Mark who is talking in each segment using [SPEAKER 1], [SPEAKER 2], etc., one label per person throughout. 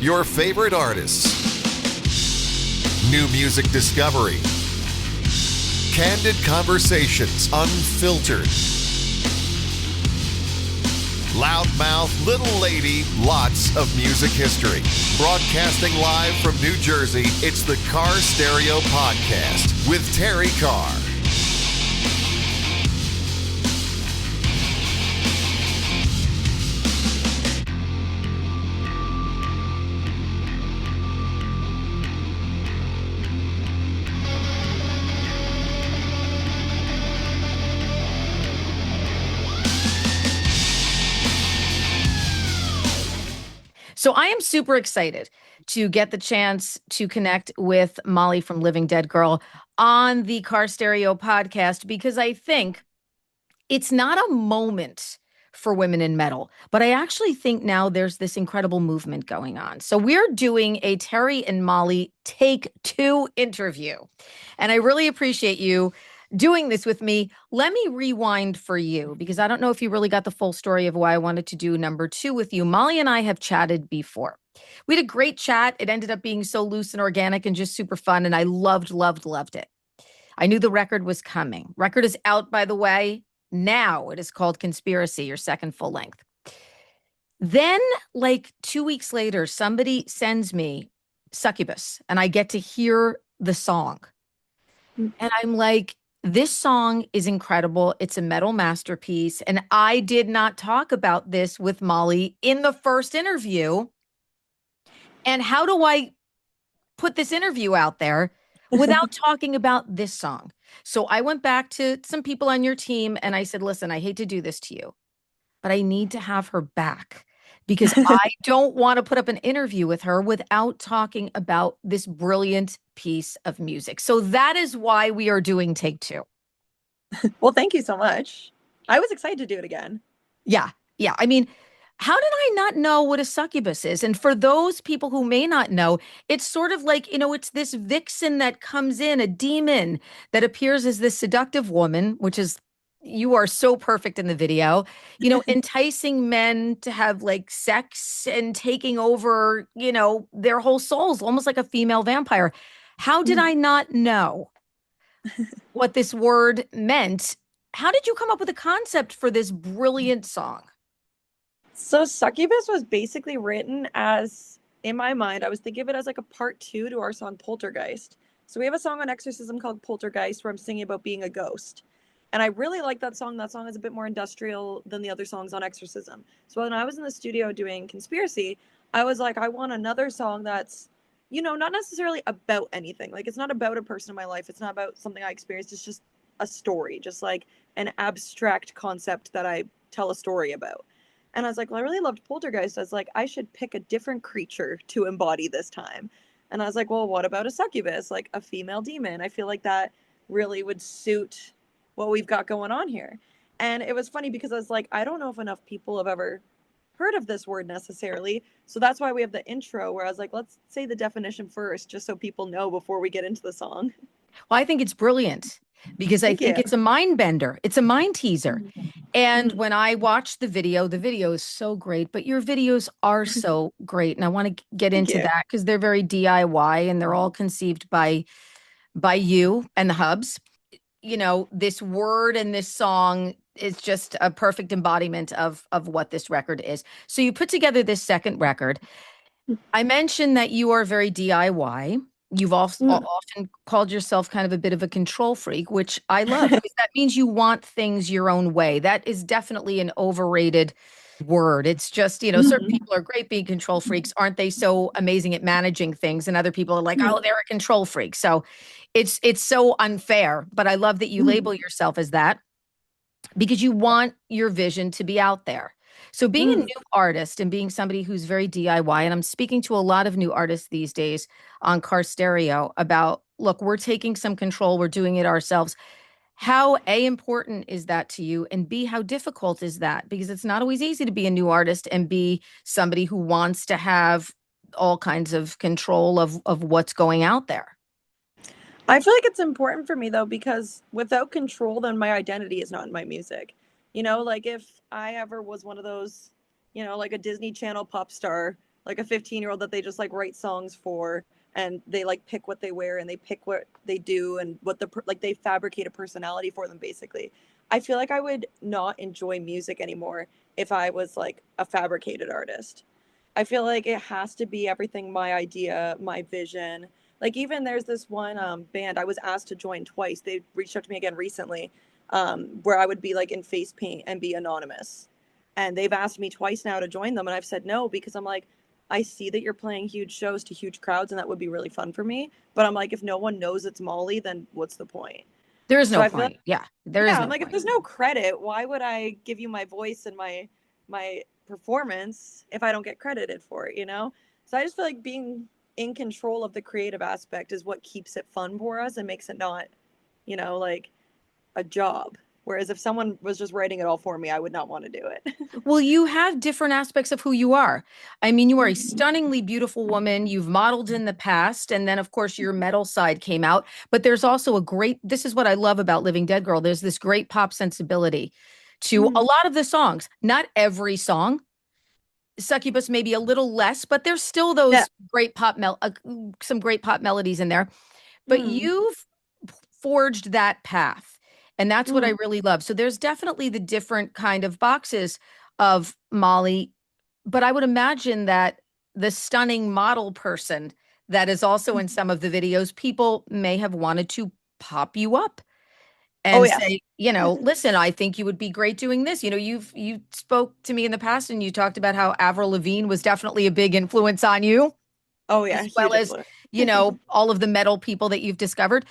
[SPEAKER 1] Your favorite artists. New music discovery. Candid conversations, unfiltered. Loudmouth, little lady, lots of music history. Broadcasting live from New Jersey, it's the Carr Stereo Podcast with Terrie Carr.
[SPEAKER 2] So I am super excited to get the chance to connect with Molly from Living Dead Girl on the Carr Stereo Podcast, because I think it's not a moment for women in metal, but I actually think now there's this incredible movement going on. So we're doing a Terrie and Molly Take 2 interview, and I really appreciate you doing this with me. Let me rewind for you, because I don't know if you really got the full story of why I wanted to do number 2 with you. Molly and I have chatted before. We had a great chat. It ended up being so loose and organic and just super fun, and I loved it. I knew the record was coming. Record is out, by the way. Now it is called Conspiracy, your second full length. Then, like 2 weeks later, somebody sends me Succubus, and I get to hear the song. And I'm like, this song is incredible. It's a metal masterpiece. And I did not talk about this with Molly in the first interview. And how do I put this interview out there without talking about this song? So I went back to some people on your team and I said, listen, I hate to do this to you, but I need to have her back, because I don't want to put up an interview with her without talking about this brilliant piece of music. So that is why we are doing Take 2.
[SPEAKER 3] Well, thank you so much. I was excited to do it again.
[SPEAKER 2] Yeah. I mean, how did I not know what a succubus is? And for those people who may not know, it's sort of like, it's this vixen that comes in, a demon that appears as this seductive woman, which is, you are so perfect in the video, enticing men to have like sex and taking over, their whole souls, almost like a female vampire. How did I not know what this word meant? How did you come up with a concept for this brilliant song?
[SPEAKER 3] So Succubus was basically written as, in my mind, I was thinking of it as like a part 2 to our song Poltergeist. So we have a song on Exorcism called Poltergeist where I'm singing about being a ghost. And I really like that song. That song is a bit more industrial than the other songs on Exorcism. So when I was in the studio doing Conspiracy, I was like, I want another song that's, not necessarily about anything. Like, it's not about a person in my life. It's not about something I experienced. It's just a story, just like an abstract concept that I tell a story about. And I was like, well, I really loved Poltergeist. I was like, I should pick a different creature to embody this time. And I was like, well, what about a succubus, like a female demon? I feel like that really would suit what we've got going on here. And it was funny because I was like, I don't know if enough people have ever heard of this word necessarily. So that's why we have the intro where I was like, let's say the definition first, just so people know before we get into the song.
[SPEAKER 2] Well, I think it's brilliant, because I think it's a mind bender. It's a mind teaser. And when I watched the video is so great, but your videos are so great. And I want to get into that because they're very DIY and they're all conceived by you and the Hubs. This word and this song is just a perfect embodiment of what this record is. So you put together this second record. I mentioned that you are very DIY. You've also often called yourself kind of a bit of a control freak, which I love, because that means you want things your own way. That is definitely an overrated word. It's just, certain people are great being control freaks. Aren't they so amazing at managing things? And other people are like, oh, they're a control freak. So it's so unfair. But I love that you label yourself as that, because you want your vision to be out there. So being a new artist and being somebody who's very DIY, and I'm speaking to a lot of new artists these days on Carr Stereo about, look, we're taking some control. We're doing it ourselves. How A, important is that to you? And B, how difficult is that? Because it's not always easy to be a new artist and be somebody who wants to have all kinds of control of what's going out there.
[SPEAKER 3] I feel like it's important for me, though, because without control, then my identity is not in my music. Like if I ever was one of those, like a Disney Channel pop star like a 15-year-old that they just like write songs for, and they like pick what they wear and they pick what they do and what like they fabricate a personality for them basically. I feel like I would not enjoy music anymore if I was like a fabricated artist. I feel like it has to be everything my idea, my vision. Like even there's this one band I was asked to join twice. They reached out to me again recently, where I would be like in face paint and be anonymous. And they've asked me twice now to join them, and I've said no because I'm like, I see that you're playing huge shows to huge crowds, and that would be really fun for me. But I'm like, if no one knows it's Molly, then what's the point?
[SPEAKER 2] There is
[SPEAKER 3] So
[SPEAKER 2] no
[SPEAKER 3] I feel like,
[SPEAKER 2] point. Yeah, there is
[SPEAKER 3] yeah, I'm
[SPEAKER 2] no
[SPEAKER 3] like, if
[SPEAKER 2] point.
[SPEAKER 3] there's no credit, why would I give you my voice and my performance if I don't get credited for it, you know? So I just feel like being in control of the creative aspect is what keeps it fun for us and makes it not, like a job. Whereas if someone was just writing it all for me, I would not want to do it.
[SPEAKER 2] Well, you have different aspects of who you are. I mean, you are a
[SPEAKER 3] Mhm.
[SPEAKER 2] stunningly beautiful woman. You've modeled in the past. And then, of course, your metal side came out. But there's also this is what I love about Living Dead Girl. There's this great pop sensibility to a
[SPEAKER 3] Mhm.
[SPEAKER 2] lot of the songs. Not every song. Succubus maybe a little less, but there's still
[SPEAKER 3] Yeah.
[SPEAKER 2] those some great pop melodies in there. But
[SPEAKER 3] Mm.
[SPEAKER 2] you've forged that path. And that's what I
[SPEAKER 3] Mm.
[SPEAKER 2] really love. So there's definitely the different kind of boxes of Molly, but I would imagine that the stunning model person that is also in some of the videos, people may have wanted to pop you up
[SPEAKER 3] Oh
[SPEAKER 2] and
[SPEAKER 3] yeah.
[SPEAKER 2] say, listen, I think you would be great doing this. You spoke to me in the past and you talked about how Avril Lavigne was definitely a big influence on you,
[SPEAKER 3] Oh yeah,
[SPEAKER 2] as well
[SPEAKER 3] huge
[SPEAKER 2] as,
[SPEAKER 3] influence.
[SPEAKER 2] all of the metal people that you've discovered.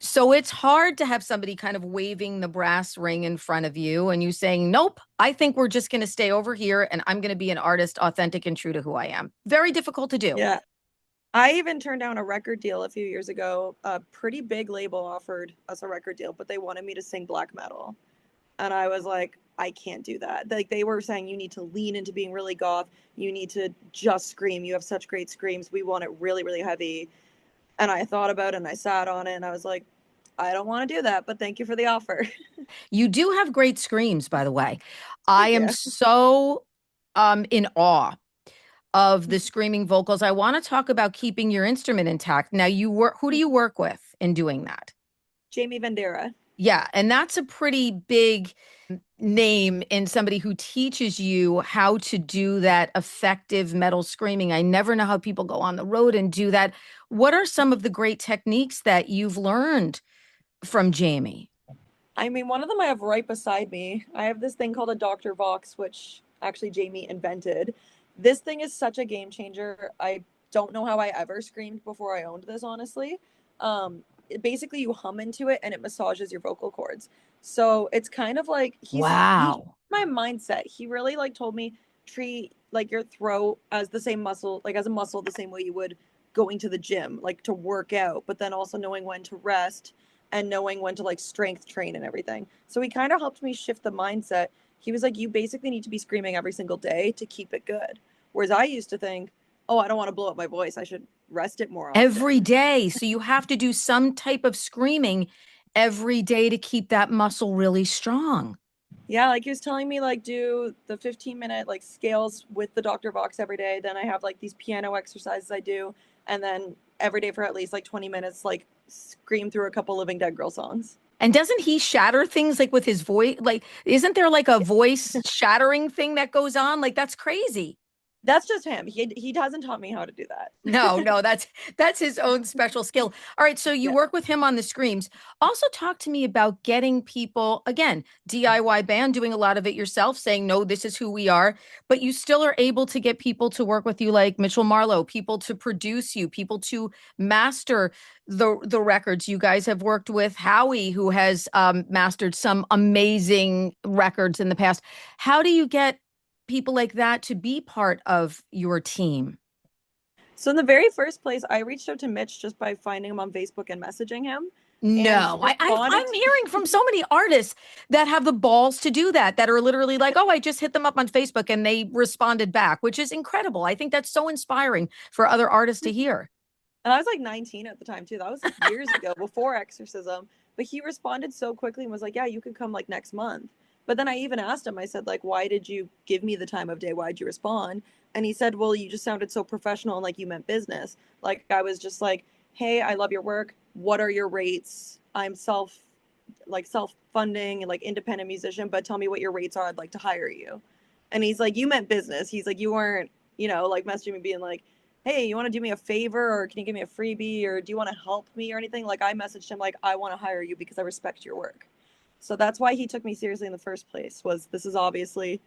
[SPEAKER 2] So it's hard to have somebody kind of waving the brass ring in front of you and you saying, nope, I think we're just going to stay over here and I'm going to be an artist authentic and true to who I am. Very difficult to do.
[SPEAKER 3] Yeah. I even turned down a record deal a few years ago. A pretty big label offered us a record deal, but they wanted me to sing black metal. And I was like, I can't do that. Like they were saying you need to lean into being really goth. You need to just scream. You have such great screams. We want it really, really heavy. And I thought about it and I sat on it and I was like, I don't want to do that, but thank you for the offer.
[SPEAKER 2] You do have great screams, by the way. I
[SPEAKER 3] Thank
[SPEAKER 2] am
[SPEAKER 3] you.
[SPEAKER 2] so in awe of the screaming vocals. I want to talk about keeping your instrument intact. Now, who do you work with in doing that?
[SPEAKER 3] Jamie Vendera.
[SPEAKER 2] Yeah, and that's a pretty big name in somebody who teaches you how to do that effective metal screaming. I never know how people go on the road and do that. What are some of the great techniques that you've learned from Jamie?
[SPEAKER 3] I mean, one of them I have right beside me. I have this thing called a Dr. Vox, which actually Jamie invented. This thing is such a game changer. I don't know how I ever screamed before I owned this, honestly. Basically, you hum into it and it massages your vocal cords. So it's kind of like he
[SPEAKER 2] Wow.
[SPEAKER 3] my mindset. He really like told me treat like your throat as the same muscle, like as a muscle, the same way you would going to the gym, like to work out, but then also knowing when to rest and knowing when to like strength train and everything. So he kind of helped me shift the mindset. He was like, you basically need to be screaming every single day to keep it good. Whereas I used to think, oh, I don't want to blow up my voice. I should rest it more
[SPEAKER 2] Every
[SPEAKER 3] often.
[SPEAKER 2] day. So you have to do some type of screaming every day to keep that muscle really strong.
[SPEAKER 3] Yeah, like he was telling me like do the 15-minute like scales with the Dr. Vox every day. Then I have like these piano exercises I do. And then every day for at least like 20 minutes, like scream through a couple Living Dead Girl songs.
[SPEAKER 2] And doesn't he shatter things like with his voice? Like, isn't there like a voice shattering thing that goes on? Like, that's crazy.
[SPEAKER 3] That's just him. He hasn't taught me how to do that.
[SPEAKER 2] No, no, that's his own special skill. All right, so you
[SPEAKER 3] Yeah.
[SPEAKER 2] work with him on the screams. Also talk to me about getting people, again, DIY band, doing a lot of it yourself, saying, no, this is who we are, but you still are able to get people to work with you like Mitchell Marlowe, people to produce you, people to master the records. You guys have worked with Howie, who has mastered some amazing records in the past. How do you get people like that to be part of your team?
[SPEAKER 3] So in the very first place, I reached out to Mitch just by finding him on Facebook and messaging him. And he
[SPEAKER 2] No,
[SPEAKER 3] responded
[SPEAKER 2] I'm
[SPEAKER 3] to
[SPEAKER 2] hearing from so many artists that have the balls to do that, that are literally like, oh, I just hit them up on Facebook and they responded back, which is incredible. I think that's so inspiring for other artists to hear.
[SPEAKER 3] and I was like 19 at the time too. That was years ago before exorcism. But he responded so quickly and was like, yeah, you could come like next month. But then I even asked him, I said, like, why did you give me the time of day? Why'd you respond? And he said, well, you just sounded so professional and like you meant business. Like, I was just like, hey, I love your work. What are your rates? I'm self funding and like independent musician, but tell me what your rates are. I'd like to hire you. And he's like, you meant business. He's like, you weren't, like messaging me being like, hey, you want to do me a favor or can you give me a freebie or do you want to help me or anything? Like, I messaged him like, I want to hire you because I respect your work. So that's why he took me seriously in the first place, was this is obviously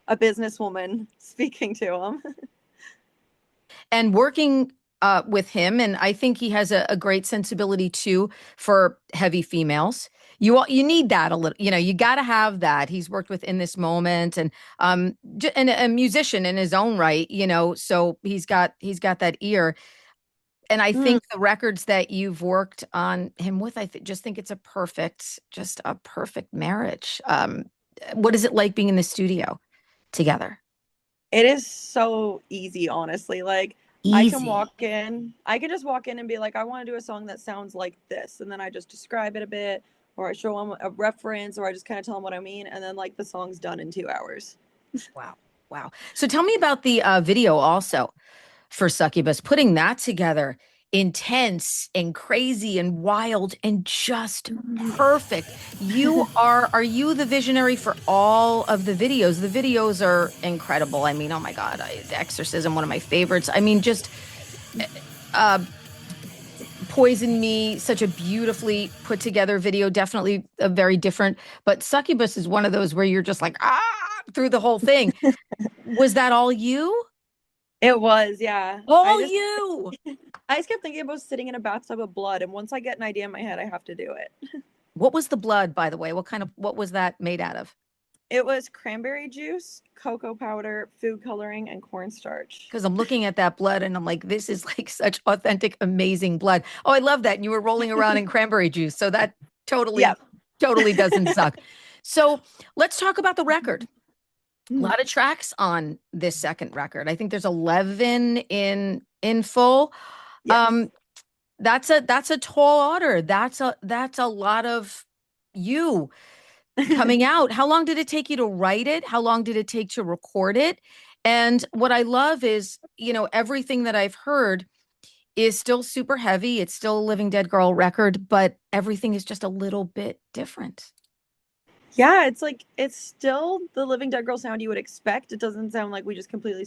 [SPEAKER 3] a businesswoman speaking to him.
[SPEAKER 2] And working with him, and I think he has a great sensibility too for heavy females. You need that a little, you got to have that. He's worked with In This Moment, and a musician in his own right, so he's got that ear. And I
[SPEAKER 3] Mm.
[SPEAKER 2] think the records that you've worked on him with, just think it's just a perfect marriage. What is it like being in the studio together?
[SPEAKER 3] It is so easy, honestly. Like,
[SPEAKER 2] Easy.
[SPEAKER 3] I can just walk in and be like, I want to do a song that sounds like this. And then I just describe it a bit, or I show them a reference, or I just kind of tell them what I mean. And then, like, the song's done in 2 hours.
[SPEAKER 2] Wow. Wow. So tell me about the video also for Succubus, putting that together, intense and crazy and wild and just perfect. Are you the visionary for all of the videos? The videos are incredible. I mean, oh my God, Exorcism, one of my favorites. I mean, just uh, Poison Me, such a beautifully put together video, definitely a very different, but Succubus is one of those where you're just like, through the whole thing. Was that all you?
[SPEAKER 3] It was, yeah.
[SPEAKER 2] All you.
[SPEAKER 3] I just kept thinking about sitting in a bathtub of blood, and once I get an idea in my head, I have to do it.
[SPEAKER 2] What was the blood, by the way? What was that made out of?
[SPEAKER 3] It was cranberry juice, cocoa powder, food coloring, and cornstarch.
[SPEAKER 2] Because I'm looking at that blood and I'm like, this is like such authentic, amazing blood. Oh, I love that. And you were rolling around in cranberry juice. So that totally,
[SPEAKER 3] Yeah.
[SPEAKER 2] totally doesn't suck. So let's talk about the record. A
[SPEAKER 3] Mm.
[SPEAKER 2] lot of tracks on this second record. I think there's 11 in full.
[SPEAKER 3] Yes.
[SPEAKER 2] That's a tall order. That's a lot of you coming out. How long did it take you to write it? How long did it take to record it? And what I love is, everything that I've heard is still super heavy. It's still a Living Dead Girl record, but everything is just a little bit different.
[SPEAKER 3] Yeah, it's like it's still the Living Dead Girl sound you would expect. It doesn't sound like we just completely,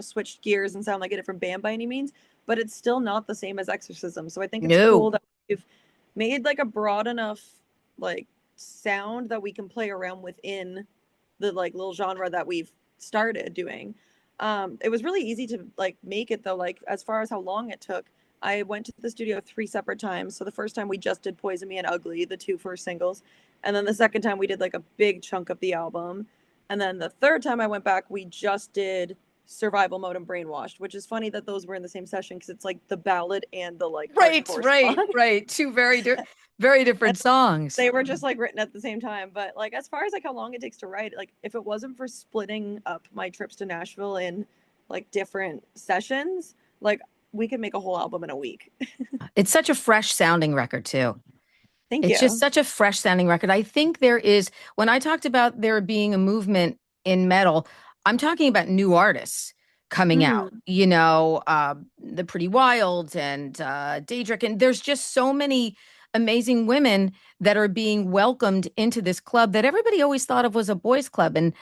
[SPEAKER 3] switched gears and sound like a different band by any means, but it's still not the same as Exorcism. So I think it's
[SPEAKER 2] No.
[SPEAKER 3] cool that we've made like a broad enough like sound that we can play around within the like little genre that we've started doing. It was really easy to like make it though, like as far as how long it took. I went to the studio 3 separate times. So the first time we just did Poison Me and Ugly, the two first singles. And then the second time we did like a big chunk of the album. And then the third time I went back, we just did Survival Mode and Brainwashed, which is funny that those were in the same session because it's like the ballad and the like
[SPEAKER 2] Right,
[SPEAKER 3] hardcore
[SPEAKER 2] right,
[SPEAKER 3] song.
[SPEAKER 2] right. Two very different songs.
[SPEAKER 3] They were just like written at the same time. But like as far as like how long it takes to write, like if it wasn't for splitting up my trips to Nashville in like different sessions, like we could make a whole album in a week.
[SPEAKER 2] It's such a fresh sounding record too.
[SPEAKER 3] Thank
[SPEAKER 2] It's just
[SPEAKER 3] you.
[SPEAKER 2] such a fresh sounding record. I think when I talked about there being a movement in metal, I'm talking about new artists coming out,
[SPEAKER 3] Mm.
[SPEAKER 2] the Pretty Wild and Daedric. And there's just so many amazing women that are being welcomed into this club that everybody always thought of was a boys' club. And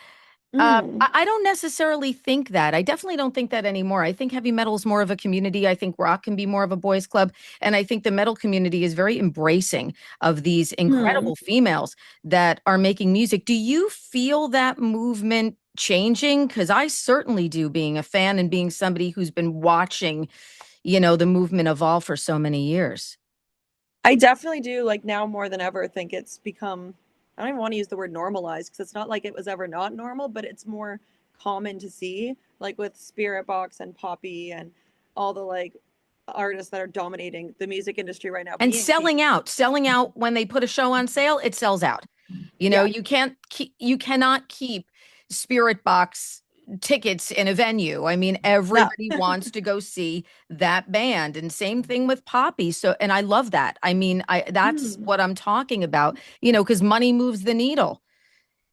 [SPEAKER 3] Mm.
[SPEAKER 2] I don't necessarily think that. I definitely don't think that anymore. I think heavy metal is more of a community. I think rock can be more of a boys' club. And I think the metal community is very embracing of these
[SPEAKER 3] Mm.
[SPEAKER 2] incredible females that are making music. Do you feel that movement changing? Because I certainly do, being a fan and being somebody who's been watching, the movement evolve for so many years.
[SPEAKER 3] I definitely do, like now more than ever, think it's become, I don't even want to use the word normalized because it's not like it was ever not normal, but it's more common to see, like with Spirit Box and Poppy and all the like artists that are dominating the music industry right now
[SPEAKER 2] And
[SPEAKER 3] being female.
[SPEAKER 2] selling out when they put a show on sale, it sells out.
[SPEAKER 3] Yeah.
[SPEAKER 2] You cannot keep Spirit Box tickets in a venue. I mean,
[SPEAKER 3] No.
[SPEAKER 2] everybody wants to go see that band, and same thing with Poppy. So, and I love that. I mean, that's
[SPEAKER 3] Mm.
[SPEAKER 2] what I'm talking about, because money moves the needle.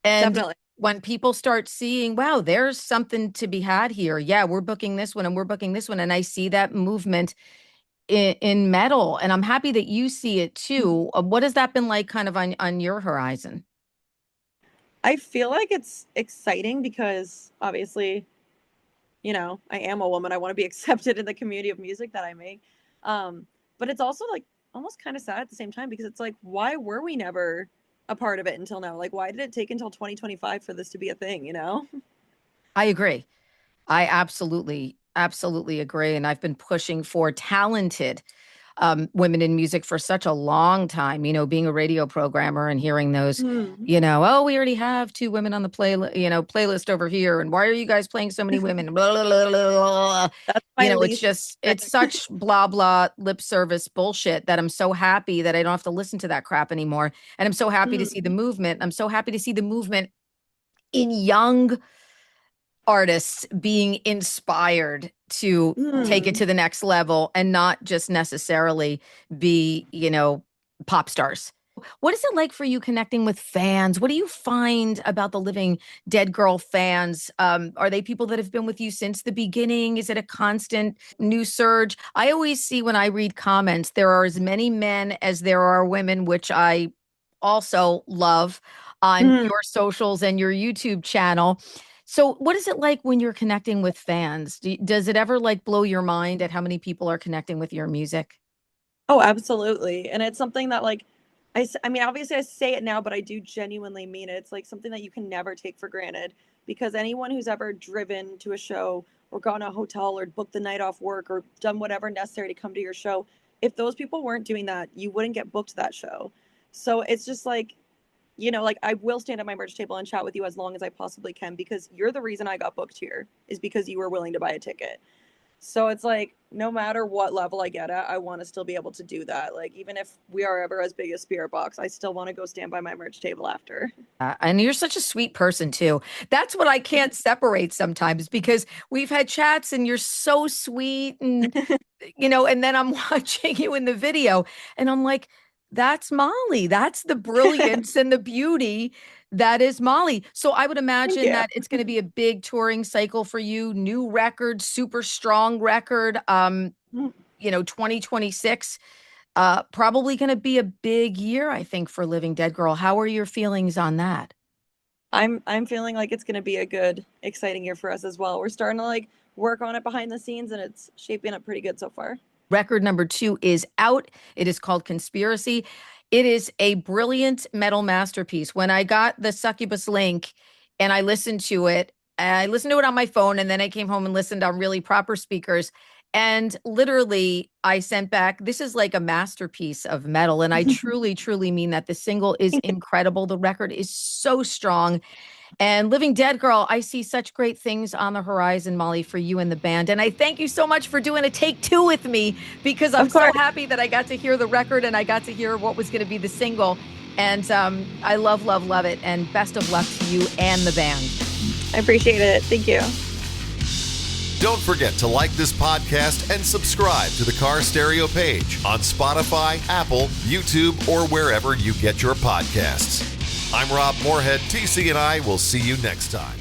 [SPEAKER 2] And
[SPEAKER 3] Definitely.
[SPEAKER 2] when people start seeing, wow, there's something to be had here. Yeah, we're booking this one and we're booking this one. And I see that movement in metal. And I'm happy that you see it too. What has that been like kind of on your horizon?
[SPEAKER 3] I feel like it's exciting because obviously, I am a woman. I want to be accepted in the community of music that I make. But it's also like almost kind of sad at the same time because it's like, why were we never a part of it until now? Like, why did it take until 2025 for this to be a thing?
[SPEAKER 2] I agree. I absolutely agree. And I've been pushing for talented women in music for such a long time, being a radio programmer and hearing those,
[SPEAKER 3] Hmm.
[SPEAKER 2] oh, we already have two women on the playlist over here. And why are you guys playing so many women? Blah, blah, blah, blah, blah.
[SPEAKER 3] That's my least
[SPEAKER 2] It's such blah, blah lip service bullshit that I'm so happy that I don't have to listen to that crap anymore. And I'm so happy to see the movement. I'm so happy to see the movement in young artists being inspired to take it
[SPEAKER 3] Hmm.
[SPEAKER 2] to the next level and not just necessarily be, pop stars. What is it like for you connecting with fans? What do you find about the Living Dead Girl fans? Are they people that have been with you since the beginning? Is it a constant new surge? I always see when I read comments, there are as many men as there are women, which I also love on
[SPEAKER 3] Hmm.
[SPEAKER 2] your socials and your YouTube channel. So, what is it like when you're connecting with fans? Does it ever like blow your mind at how many people are connecting with your music?
[SPEAKER 3] Oh, absolutely. And it's something that like I mean, obviously I say it now, but I do genuinely mean it. It's like something that you can never take for granted because anyone who's ever driven to a show or gone to a hotel or booked the night off work or done whatever necessary to come to your show, if those people weren't doing that, you wouldn't get booked to that show. So it's just like, like I will stand at my merch table and chat with you as long as I possibly can because you're the reason I got booked here is because you were willing to buy a ticket. So it's like, no matter what level I get at, I want to still be able to do that. Like, even if we are ever as big as Spirit Box, I still want to go stand by my merch table after.
[SPEAKER 2] And you're such a sweet person too. That's what I can't separate sometimes because we've had chats and you're so sweet and then I'm watching you in the video and I'm like, that's Molly. That's the brilliance and the beauty that is Molly. So I would
[SPEAKER 3] Thank
[SPEAKER 2] imagine
[SPEAKER 3] you.
[SPEAKER 2] that it's going to be a big touring cycle for you, new record, super strong record. 2026 probably going to be a big year, I think, for Living Dead Girl. How are your feelings on that?
[SPEAKER 3] I'm feeling like it's going to be a good, exciting year for us as well. We're starting to like work on it behind the scenes and it's shaping up pretty good so far.
[SPEAKER 2] Record number 2 is out. It is called Conspiracy. It is a brilliant metal masterpiece. When I got the Succubus link and I listened to it on my phone and then I came home and listened on really proper speakers. And literally, I sent back, this is like a masterpiece of metal. And I truly, truly mean that. The single is incredible. The record is so strong. And Living Dead Girl, I see such great things on the horizon, Molly, for you and the band. And I thank you so much for doing a take 2 with me because I'm
[SPEAKER 3] Of
[SPEAKER 2] so
[SPEAKER 3] course.
[SPEAKER 2] happy that I got to hear the record and I got to hear what was going to be the single. And I love, love, love it. And best of luck to you and the band.
[SPEAKER 3] I appreciate it. Thank you.
[SPEAKER 1] Don't forget to like this podcast and subscribe to the Carr Stereo page on Spotify, Apple, YouTube, or wherever you get your podcasts. I'm Rob Moorhead. TC and I will see you next time.